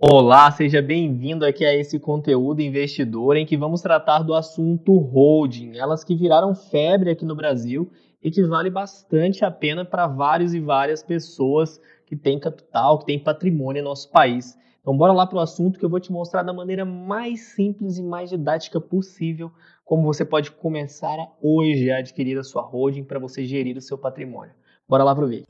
Olá, seja bem-vindo aqui a esse conteúdo investidor em que vamos tratar do assunto holding, elas que viraram febre aqui no Brasil e que vale bastante a pena para vários e várias pessoas que têm capital, que têm patrimônio em nosso país. Então, bora lá para o assunto que eu vou te mostrar da maneira mais simples e mais didática possível como você pode começar hoje a adquirir a sua holding para você gerir o seu patrimônio. Bora lá para o vídeo.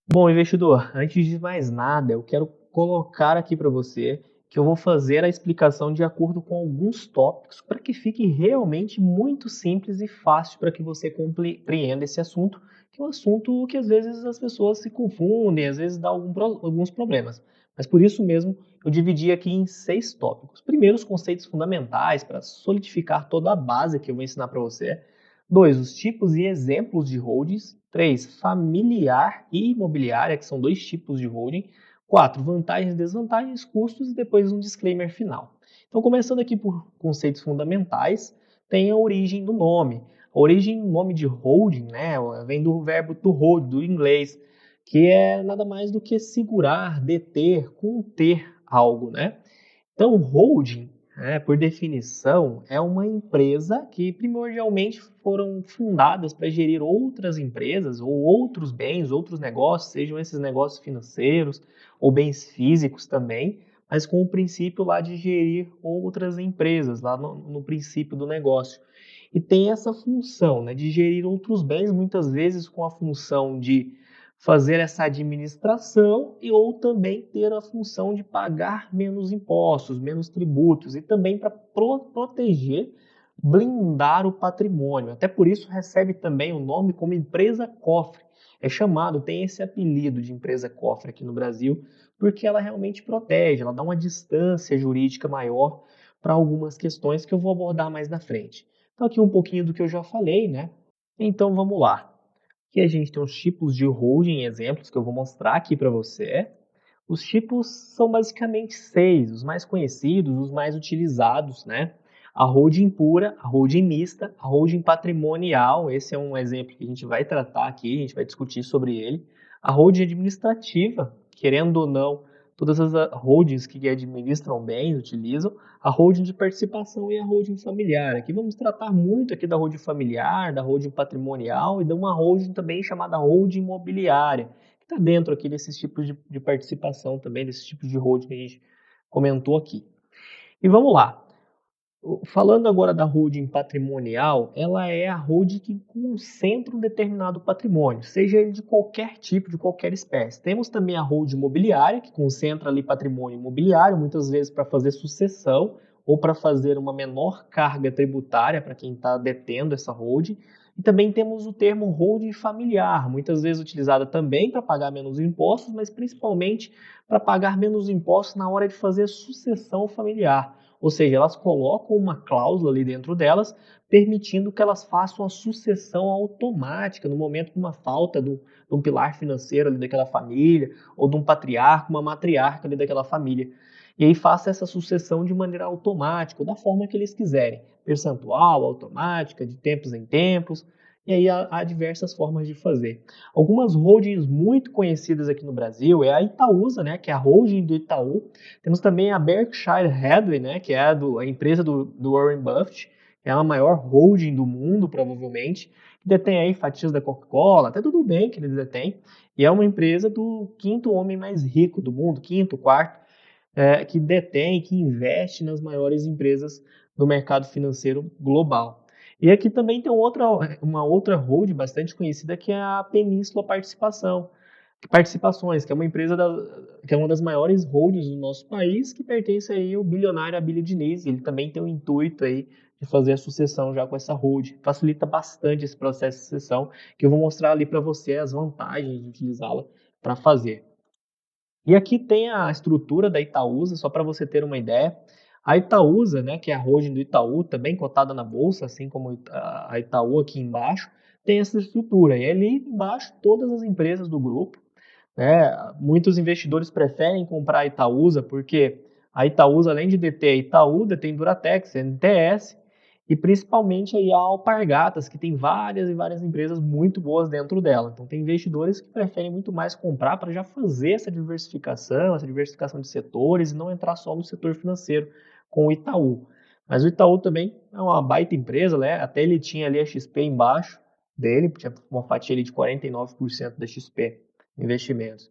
Bom, investidor, antes de mais nada, eu quero colocar aqui para você que eu vou fazer a explicação de acordo com alguns tópicos para que fique realmente muito simples e fácil para que você compreenda esse assunto, que é um assunto que às vezes as pessoas se confundem, às vezes dá alguns problemas. Mas por isso mesmo eu dividi aqui em 6 tópicos. Primeiro, os conceitos fundamentais para solidificar toda a base que eu vou ensinar para você. 2, os tipos e exemplos de holdings. 3, familiar e imobiliária, que são 2 tipos de holding. 4, vantagens e desvantagens, custos e depois um disclaimer final. Então, começando aqui por conceitos fundamentais, tem a origem do nome. A origem do nome de holding, né, vem do verbo to hold, do inglês, que é nada mais do que segurar, deter, conter algo, né? Então, holding, por definição, é uma empresa que primordialmente foram fundadas para gerir outras empresas ou outros bens, outros negócios, sejam esses negócios financeiros ou bens físicos também, mas com o princípio lá de gerir outras empresas, lá no princípio do negócio. E tem essa função, né, de gerir outros bens, muitas vezes com a função de fazer essa administração e ou também ter a função de pagar menos impostos, menos tributos e também para proteger, blindar o patrimônio. Até por isso recebe também o nome como empresa cofre. É chamado, tem esse apelido de empresa cofre aqui no Brasil, porque ela realmente protege, ela dá uma distância jurídica maior para algumas questões que eu vou abordar mais na frente. Então aqui um pouquinho do que eu já falei, né? Então vamos lá. Aqui a gente tem os tipos de holding, exemplos que eu vou mostrar aqui para você. Os tipos são basicamente 6, os mais conhecidos, os mais utilizados, né? A holding pura, a holding mista, a holding patrimonial, esse é um exemplo que a gente vai tratar aqui, a gente vai discutir sobre ele. A holding administrativa, querendo ou não, todas as holdings que administram bens utilizam. A holding de participação e a holding familiar. Aqui vamos tratar muito aqui da holding familiar, da holding patrimonial e de uma holding também chamada holding imobiliária, que está dentro aqui desses tipos de participação também, desses tipos de holding que a gente comentou aqui. E vamos lá. Falando agora da holding patrimonial, ela é a holding que concentra um determinado patrimônio, seja ele de qualquer tipo, de qualquer espécie. Temos também a holding imobiliária, que concentra ali patrimônio imobiliário, muitas vezes para fazer sucessão ou para fazer uma menor carga tributária para quem está detendo essa holding. E também temos o termo holding familiar, muitas vezes utilizada também para pagar menos impostos, mas principalmente para pagar menos impostos na hora de fazer sucessão familiar. Ou seja, elas colocam uma cláusula ali dentro delas, permitindo que elas façam a sucessão automática no momento de uma falta de um pilar financeiro ali daquela família, ou de um patriarca, uma matriarca ali daquela família. E aí faça essa sucessão de maneira automática, da forma que eles quiserem, percentual, automática, de tempos em tempos, e aí há diversas formas de fazer. Algumas holdings muito conhecidas aqui no Brasil é a Itaúsa, né, que é a holding do Itaú. Temos também a Berkshire Hathaway, né, que é a empresa do Warren Buffett, que é a maior holding do mundo, provavelmente, que detém aí fatias da Coca-Cola, até tudo bem que eles detêm, e é uma empresa do quinto homem mais rico do mundo, quinto, quarto, que detém, que investe nas maiores empresas do mercado financeiro global. E aqui também tem uma outra holding bastante conhecida que é a Península Participações, que é uma empresa que é uma das maiores holdings do nosso país, que pertence aí ao bilionário Abílio Diniz. Ele também tem o intuito aí de fazer a sucessão já com essa holding. Facilita bastante esse processo de sucessão, que eu vou mostrar ali para você as vantagens de utilizá-la para fazer. E aqui tem a estrutura da Itaúsa, só para você ter uma ideia. A Itaúsa, né, que é a holding do Itaú, também cotada na bolsa, assim como a Itaú aqui embaixo, tem essa estrutura. E ali embaixo todas as empresas do grupo, né? Muitos investidores preferem comprar a Itaúsa porque a Itaúsa, além de deter a Itaú, detém Duratex, NTS e principalmente aí a Alpargatas, que tem várias e várias empresas muito boas dentro dela. Então tem investidores que preferem muito mais comprar para já fazer essa diversificação de setores e não entrar só no setor financeiro com o Itaú. Mas o Itaú também é uma baita empresa, né? Até ele tinha ali a XP embaixo dele, tinha uma fatia ali de 49% da XP Investimentos.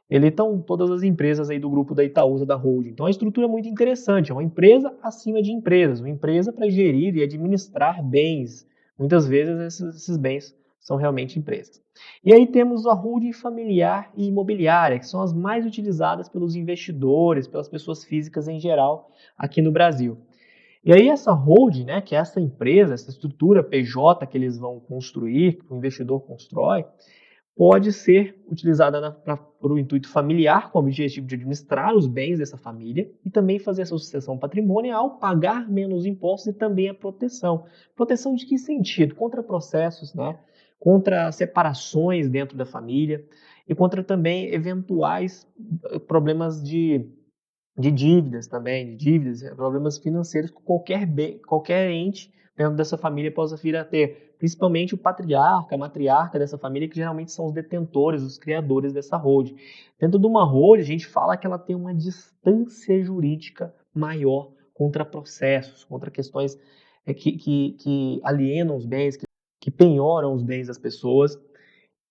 Ele estão todas as empresas aí do grupo da Itaúsa, da holding. Então, a estrutura é muito interessante. É uma empresa acima de empresas, uma empresa para gerir e administrar bens. Muitas vezes esses bens são realmente empresas. E aí temos a holding familiar e imobiliária, que são as mais utilizadas pelos investidores, pelas pessoas físicas em geral aqui no Brasil. E aí essa holding, né, que é essa empresa, essa estrutura PJ que eles vão construir, que o investidor constrói, pode ser utilizada para o intuito familiar, com o objetivo de administrar os bens dessa família e também fazer essa sucessão patrimonial, pagar menos impostos e também a proteção. Proteção de que sentido? Contra processos, né? Contra separações dentro da família e contra também eventuais problemas de dívidas também, problemas financeiros que qualquer ente dentro dessa família possa vir a ter, principalmente o patriarca, a matriarca dessa família, que geralmente são os detentores, os criadores dessa holding. Dentro de uma holding, a gente fala que ela tem uma distância jurídica maior contra processos, contra questões que alienam os bens, que penhoram os bens das pessoas.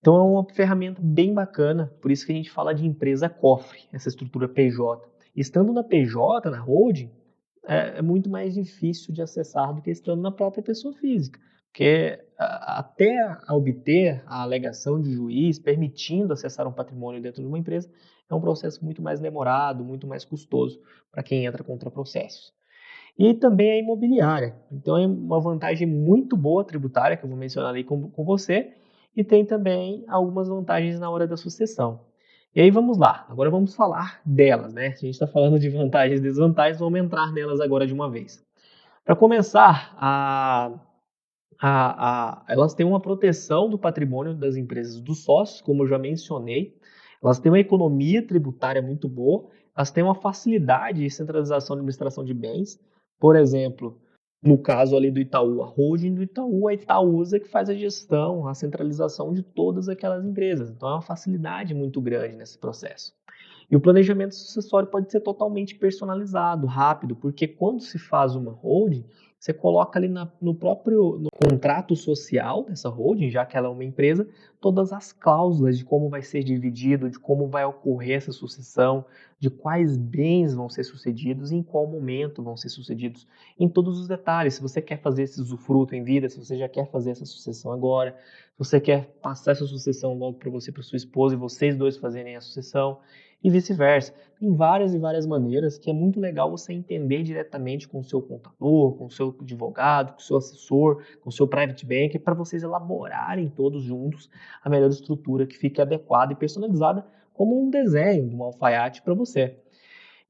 Então é uma ferramenta bem bacana, por isso que a gente fala de empresa cofre, essa estrutura PJ. Estando na PJ, na holding, é muito mais difícil de acessar do que estando na própria pessoa física, porque até obter a alegação de juiz permitindo acessar um patrimônio dentro de uma empresa é um processo muito mais demorado, muito mais custoso para quem entra contra processos. E também a imobiliária. Então é uma vantagem muito boa tributária, que eu vou mencionar ali com você, e tem também algumas vantagens na hora da sucessão. E aí vamos lá, agora vamos falar delas, né? A gente está falando de vantagens e desvantagens, vamos entrar nelas agora de uma vez. Para começar, elas têm uma proteção do patrimônio das empresas dos sócios, como eu já mencionei. Elas têm uma economia tributária muito boa. Elas têm uma facilidade de centralização de administração de bens. Por exemplo, no caso ali do Itaú, a holding do Itaú, a Itaúsa que faz a gestão, a centralização de todas aquelas empresas. Então é uma facilidade muito grande nesse processo. E o planejamento sucessório pode ser totalmente personalizado, rápido, porque quando se faz uma holding, você coloca ali no próprio contrato social dessa holding, já que ela é uma empresa, todas as cláusulas de como vai ser dividido, de como vai ocorrer essa sucessão, de quais bens vão ser sucedidos e em qual momento vão ser sucedidos, em todos os detalhes. Se você quer fazer esse usufruto em vida, se você já quer fazer essa sucessão agora, se você quer passar essa sucessão logo para você, para sua esposa e vocês dois fazerem a sucessão, e vice-versa. Tem várias e várias maneiras que é muito legal você entender diretamente com o seu contador, com o seu advogado, com o seu assessor, com o seu private banker, para vocês elaborarem todos juntos a melhor estrutura que fique adequada e personalizada como um desenho de um alfaiate para você.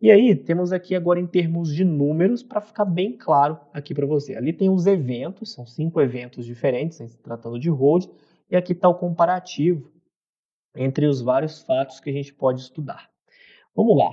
E aí, temos aqui agora em termos de números para ficar bem claro aqui para você. Ali tem os eventos, são 5 eventos diferentes, se tratando de hold, e aqui está o comparativo entre os vários fatos que a gente pode estudar. Vamos lá.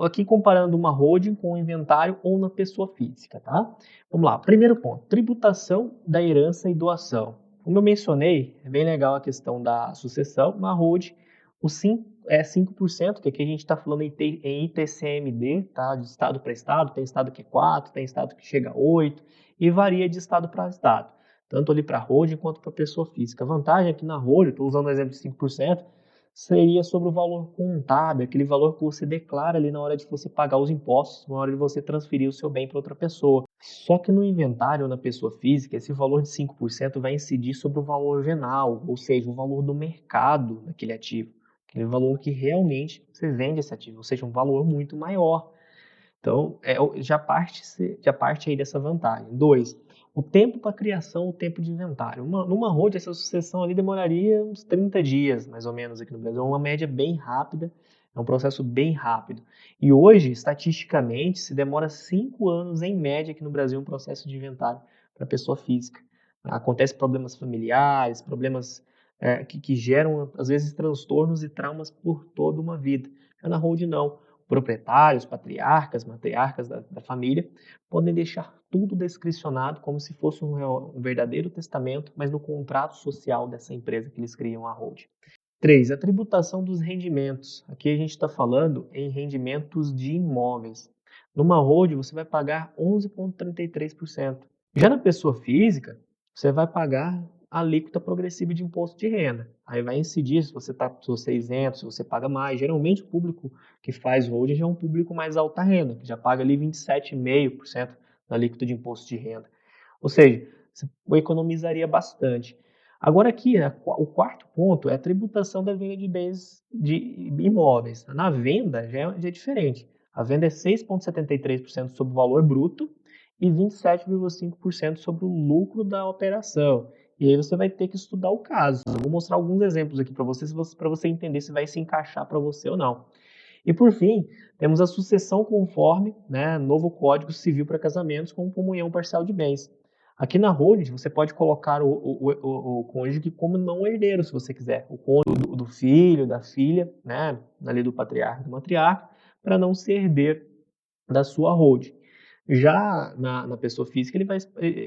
Aqui comparando uma holding com o inventário ou na pessoa física, tá? Vamos lá. Primeiro ponto, tributação da herança e doação. Como eu mencionei, é bem legal a questão da sucessão. Na holding, o 5%, que aqui a gente está falando em ITCMD, tá? De estado para estado. Tem estado que é 4%, tem estado que chega a 8%, e varia de estado para estado, tanto ali para holding quanto para pessoa física. A vantagem é que na holding, estou usando o exemplo de 5%, seria sobre o valor contábil, aquele valor que você declara ali na hora de você pagar os impostos, na hora de você transferir o seu bem para outra pessoa. Só que no inventário ou na pessoa física, esse valor de 5% vai incidir sobre o valor venal, ou seja, o valor do mercado daquele ativo, aquele valor que realmente você vende esse ativo, ou seja, um valor muito maior. Então, já parte aí dessa vantagem. 2, o tempo para criação, o tempo de inventário. Numa holding, essa sucessão ali demoraria uns 30 dias, mais ou menos, aqui no Brasil. É uma média bem rápida, é um processo bem rápido. E hoje, estatisticamente, se demora 5 anos em média aqui no Brasil um processo de inventário para pessoa física. Acontecem problemas familiares, problemas que geram, às vezes, transtornos e traumas por toda uma vida. Já na holding, não. proprietários, patriarcas, matriarcas da família, podem deixar tudo descricionado como se fosse um verdadeiro testamento, mas no contrato social dessa empresa que eles criam, a holding. 3. A tributação dos rendimentos. Aqui a gente está falando em rendimentos de imóveis. Numa holding, você vai pagar 11,33%. Já na pessoa física, você vai pagar a alíquota progressiva de imposto de renda. Aí vai incidir se você é isento, se você paga mais. Geralmente o público que faz holding já é um público mais alta renda, que já paga ali 27,5% da alíquota de imposto de renda. Ou seja, você economizaria bastante. Agora aqui, o quarto ponto é a tributação da venda de bens de imóveis. Na venda já é diferente. A venda é 6,73% sobre o valor bruto e 27,5% sobre o lucro da operação. E aí você vai ter que estudar o caso. Eu vou mostrar alguns exemplos aqui para você entender se vai se encaixar para você ou não. E por fim, temos a sucessão conforme, né, novo Código Civil para casamentos com comunhão parcial de bens. Aqui na holding, você pode colocar o cônjuge como não herdeiro, se você quiser. O cônjuge do filho, da filha, né, ali do patriarca, do matriarca, para não ser herdeiro da sua holding. Já na pessoa física,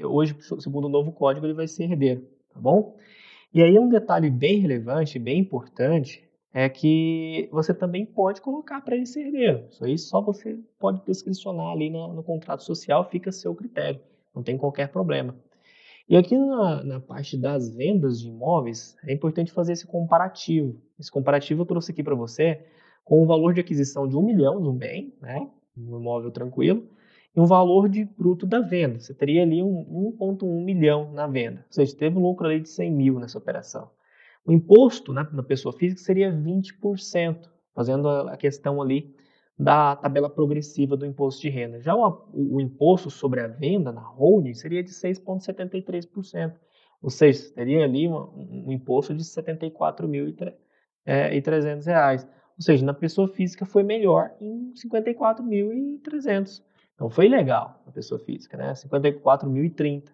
hoje, segundo o novo código, ele vai ser herdeiro, tá bom? E aí um detalhe bem relevante, bem importante, é que você também pode colocar para ele ser herdeiro. Isso aí só você pode prescricionar ali no contrato social, fica a seu critério, não tem qualquer problema. E aqui na parte das vendas de imóveis, é importante fazer esse comparativo. Esse comparativo eu trouxe aqui para você com o valor de aquisição de 1 milhão de um bem, né, um imóvel tranquilo, e um valor de bruto da venda. Você teria ali 1,1 milhão na venda. Ou seja, teve um lucro ali de 100 mil nessa operação. O imposto, né, na pessoa física seria 20%, fazendo a questão ali da tabela progressiva do imposto de renda. Já o imposto sobre a venda na holding seria de 6,73%, ou seja, teria ali um imposto de R$ 74.300. Ou seja, na pessoa física foi melhor em 54.300. Então foi legal na pessoa física, né? 54.030.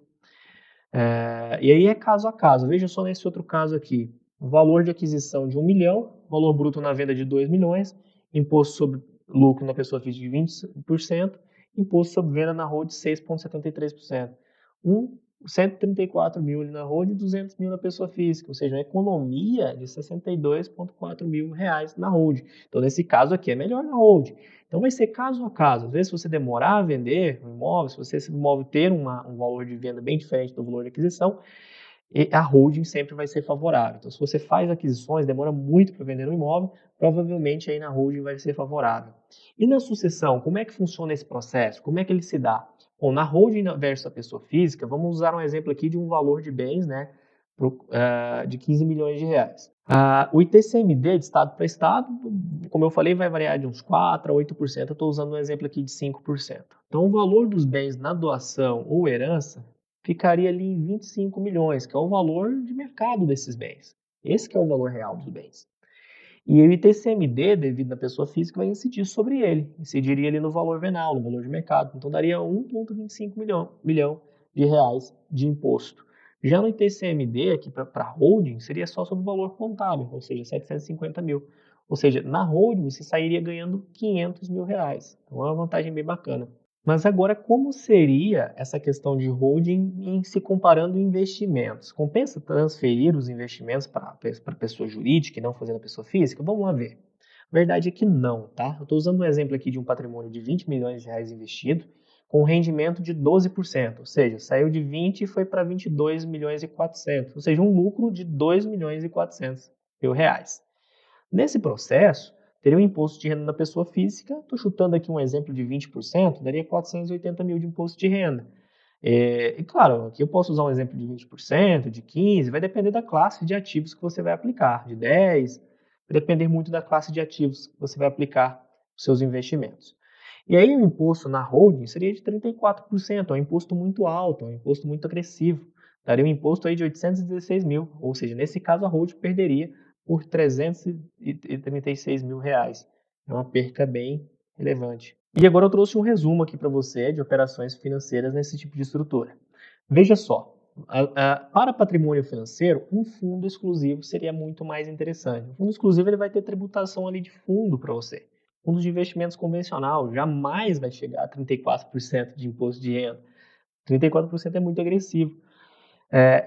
E aí é caso a caso. Veja só nesse outro caso aqui. O valor de aquisição de 1 milhão, valor bruto na venda de 2 milhões, imposto sobre lucro na pessoa física de 20%, imposto sobre venda na holding de 6,73%. 134 mil ali na holding e 200 mil na pessoa física, ou seja, uma economia de 62,4 mil reais na holding. Então, nesse caso aqui, é melhor na holding. Então, vai ser caso a caso. Às vezes, se você demorar a vender um imóvel, se esse imóvel ter um valor de venda bem diferente do valor de aquisição, a holding sempre vai ser favorável. Então, se você faz aquisições, demora muito para vender um imóvel, provavelmente aí na holding vai ser favorável. E na sucessão, como é que funciona esse processo? Como é que ele se dá? Bom, na holding versus a pessoa física, vamos usar um exemplo aqui de um valor de bens, né, de 15 milhões de reais. O ITCMD de estado para estado, como eu falei, vai variar de uns 4% a 8%. Eu estou usando um exemplo aqui de 5%. Então, o valor dos bens na doação ou herança ficaria ali em 25 milhões, que é o valor de mercado desses bens. Esse que é o valor real dos bens. E o ITCMD, devido à pessoa física, vai incidir sobre ele. Incidiria ali no valor venal, no valor de mercado. Então, daria 1,25 milhão de reais de imposto. Já no ITCMD, aqui para holding, seria só sobre o valor contábil, ou seja, 750 mil. Ou seja, na holding, você sairia ganhando 500 mil reais. Então, é uma vantagem bem bacana. Mas agora, como seria essa questão de holding em se comparando investimentos? Compensa transferir os investimentos para a pessoa jurídica e não fazer na pessoa física? Vamos lá ver. A verdade é que não, tá? Eu estou usando um exemplo aqui de um patrimônio de 20 milhões de reais investido com um rendimento de 12%, ou seja, saiu de 20 e foi para 22 milhões e 400, ou seja, um lucro de 2 milhões e 400 mil reais. Nesse processo, teria um imposto de renda da pessoa física, estou chutando aqui um exemplo de 20%, daria 480 mil de imposto de renda. E claro, aqui eu posso usar um exemplo de 20%, de 15%, vai depender da classe de ativos que você vai aplicar, de 10%, vai depender muito da classe de ativos que você vai aplicar os seus investimentos. E aí o imposto na holding seria de 34%, é um imposto muito alto, é um imposto muito agressivo. Daria um imposto aí de 816 mil, ou seja, nesse caso a holding perderia por 336 mil reais. É uma perca bem relevante. E agora eu trouxe um resumo aqui para você de operações financeiras nesse tipo de estrutura. Veja só, para patrimônio financeiro, um fundo exclusivo seria muito mais interessante. O fundo exclusivo ele vai ter tributação ali de fundo para você. Fundos de investimentos convencional jamais vai chegar a 34% de imposto de renda. 34% é muito agressivo.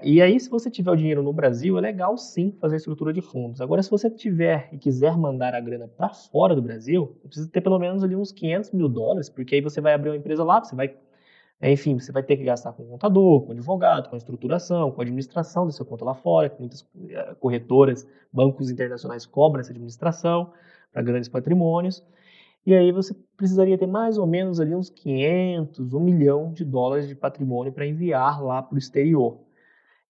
E aí, se você tiver o dinheiro no Brasil, é legal sim fazer a estrutura de fundos. Agora, se você tiver e quiser mandar a grana para fora do Brasil, você precisa ter pelo menos ali uns US$ 500 mil, porque aí você vai abrir uma empresa lá, enfim, você vai ter que gastar com contador, com advogado, com estruturação, com administração da sua conta lá fora, que muitas corretoras, bancos internacionais cobram essa administração para grandes patrimônios. E aí você precisaria ter mais ou menos ali uns 500, US$ 1 milhão de patrimônio para enviar lá para o exterior.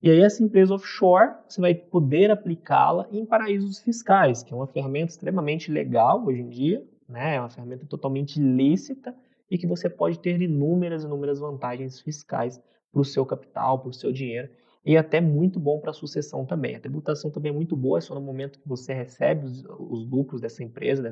E aí essa empresa offshore, você vai poder aplicá-la em paraísos fiscais, que é uma ferramenta extremamente legal hoje em dia, né? É uma ferramenta totalmente lícita e que você pode ter inúmeras vantagens fiscais para o seu capital, para o seu dinheiro, e até muito bom para a sucessão também. A tributação também é muito boa, é só no momento que você recebe os lucros dessa empresa,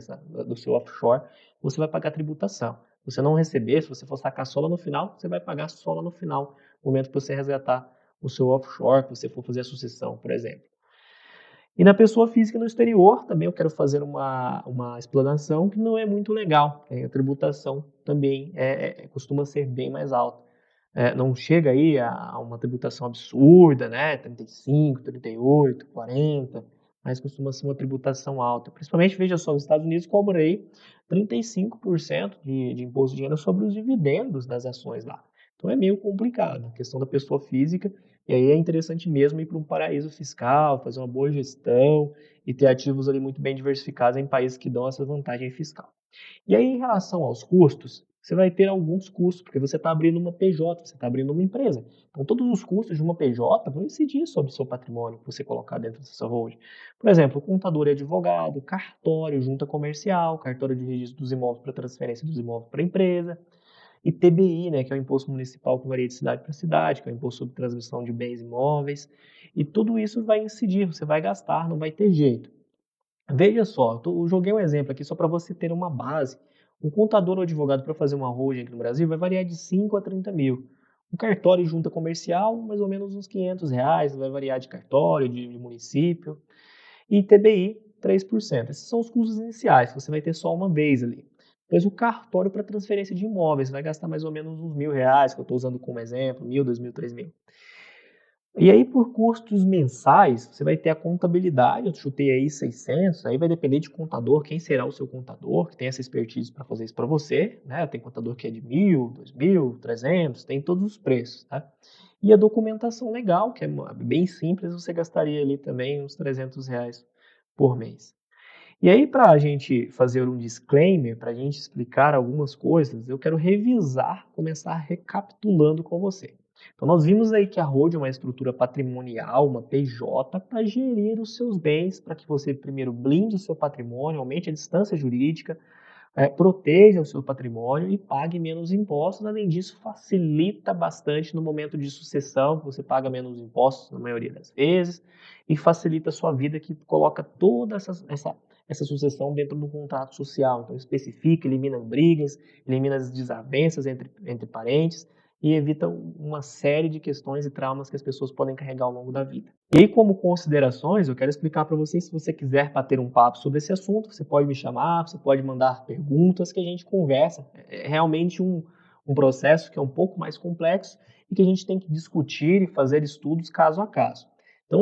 do seu offshore, você vai pagar tributação. Se você não receber, se você for sacar só lá no final, você vai pagar só lá no final, no momento que você resgatar o seu offshore, que você for fazer a sucessão, por exemplo. E na pessoa física no exterior, também eu quero fazer uma explanação que não é muito legal. A tributação também costuma ser bem mais alta. Não chega aí a uma tributação absurda, né? 35, 38, 40, mas costuma ser uma tributação alta. Principalmente, veja só, os Estados Unidos cobram aí 35% de imposto de renda sobre os dividendos das ações lá. Então é meio complicado a questão da pessoa física, e aí é interessante mesmo ir para um paraíso fiscal, fazer uma boa gestão e ter ativos ali muito bem diversificados em países que dão essa vantagem fiscal. E aí, em relação aos custos, você vai ter alguns custos, porque você está abrindo uma PJ, você está abrindo uma empresa. Então, todos os custos de uma PJ vão incidir sobre o seu patrimônio que você colocar dentro dessa holding. Por exemplo, contador e advogado, cartório, junta comercial, cartório de registro dos imóveis para transferência dos imóveis para a empresa, e TBI, né, que é o imposto municipal que varia de cidade para cidade, que é o imposto sobre transmissão de bens imóveis, e tudo isso vai incidir, você vai gastar, não vai ter jeito. Veja só, eu joguei um exemplo aqui só para você ter uma base. Um contador ou advogado para fazer uma holding aqui no Brasil vai variar de 5 a 30 mil. Um cartório e junta comercial, mais ou menos uns R$ 500, vai variar de cartório, de município. E TBI, 3%. Esses são os custos iniciais, que você vai ter só uma vez ali. Depois o cartório para transferência de imóveis, vai gastar mais ou menos uns R$ 1.000, que eu estou usando como exemplo, 1.000, 2.000, 3.000. E aí, por custos mensais, você vai ter a contabilidade, eu chutei aí 600, aí vai depender de contador, quem será o seu contador, que tem essa expertise para fazer isso para você, né? Tem contador que é de 1.000, 2.000, 300, tem todos os preços, tá? E a documentação legal, que é bem simples, você gastaria ali também uns R$ 300 por mês. E aí, para a gente fazer um disclaimer, para a gente explicar algumas coisas, eu quero revisar, começar recapitulando com você. Então, nós vimos aí que a holding é uma estrutura patrimonial, uma PJ, para gerir os seus bens, para que você primeiro blinde o seu patrimônio, aumente a distância jurídica, proteja o seu patrimônio e pague menos impostos. Além disso, facilita bastante no momento de sucessão, que você paga menos impostos na maioria das vezes, e facilita a sua vida, que coloca toda essa sucessão dentro do contrato social. Então, especifica, elimina brigas, elimina as desavenças entre parentes e evita uma série de questões e traumas que as pessoas podem carregar ao longo da vida. E aí, como considerações, eu quero explicar para vocês, se você quiser bater um papo sobre esse assunto, você pode me chamar, você pode mandar perguntas que a gente conversa. É realmente um processo que é um pouco mais complexo e que a gente tem que discutir e fazer estudos caso a caso. Então,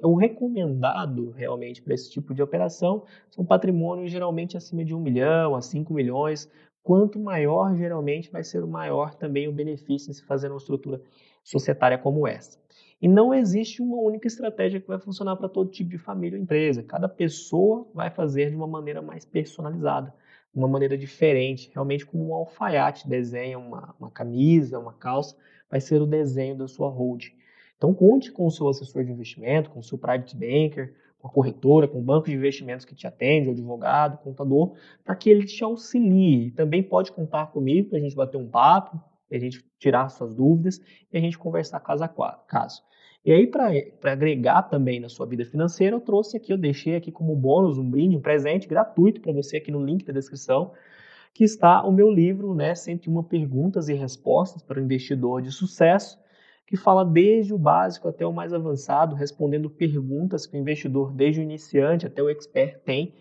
o recomendado realmente para esse tipo de operação são patrimônios geralmente acima de 1 milhão a 5 milhões. Quanto maior, geralmente, vai ser o maior também o benefício em se fazer uma estrutura societária como essa. E não existe uma única estratégia que vai funcionar para todo tipo de família ou empresa. Cada pessoa vai fazer de uma maneira mais personalizada, de uma maneira diferente. Realmente, como um alfaiate desenha uma camisa, uma calça, vai ser o desenho da sua holding. Então, conte com o seu assessor de investimento, com o seu private banker, com a corretora, com o banco de investimentos que te atende, o advogado, o contador, para que ele te auxilie. Também pode contar comigo para a gente bater um papo, para a gente tirar suas dúvidas e a gente conversar caso a caso. E aí, para agregar também na sua vida financeira, eu deixei aqui como bônus, um brinde, um presente gratuito para você aqui no link da descrição, que está o meu livro, né, 101 Perguntas e Respostas para o Investidor de Sucesso, que fala desde o básico até o mais avançado, respondendo perguntas que o investidor, desde o iniciante até o expert, tem.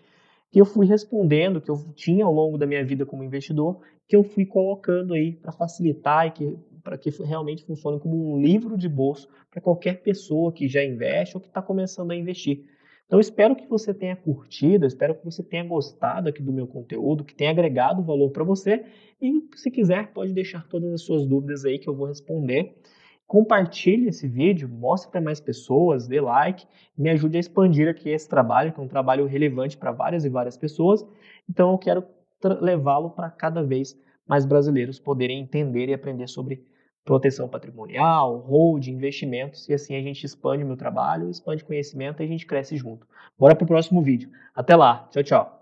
que eu fui respondendo, que eu tinha ao longo da minha vida como investidor, que eu fui colocando aí para facilitar e para que realmente funcione como um livro de bolso para qualquer pessoa que já investe ou que está começando a investir. Então, espero que você tenha curtido, espero que você tenha gostado aqui do meu conteúdo, que tenha agregado valor para você. E, se quiser, pode deixar todas as suas dúvidas aí que eu vou responder. Compartilhe esse vídeo, mostre para mais pessoas, dê like, me ajude a expandir aqui esse trabalho, que é um trabalho relevante para várias e várias pessoas. Então, eu quero levá-lo para cada vez mais brasileiros poderem entender e aprender sobre proteção patrimonial, hold, investimentos, e assim a gente expande o meu trabalho, expande conhecimento e a gente cresce junto. Bora para o próximo vídeo. Até lá. Tchau, tchau.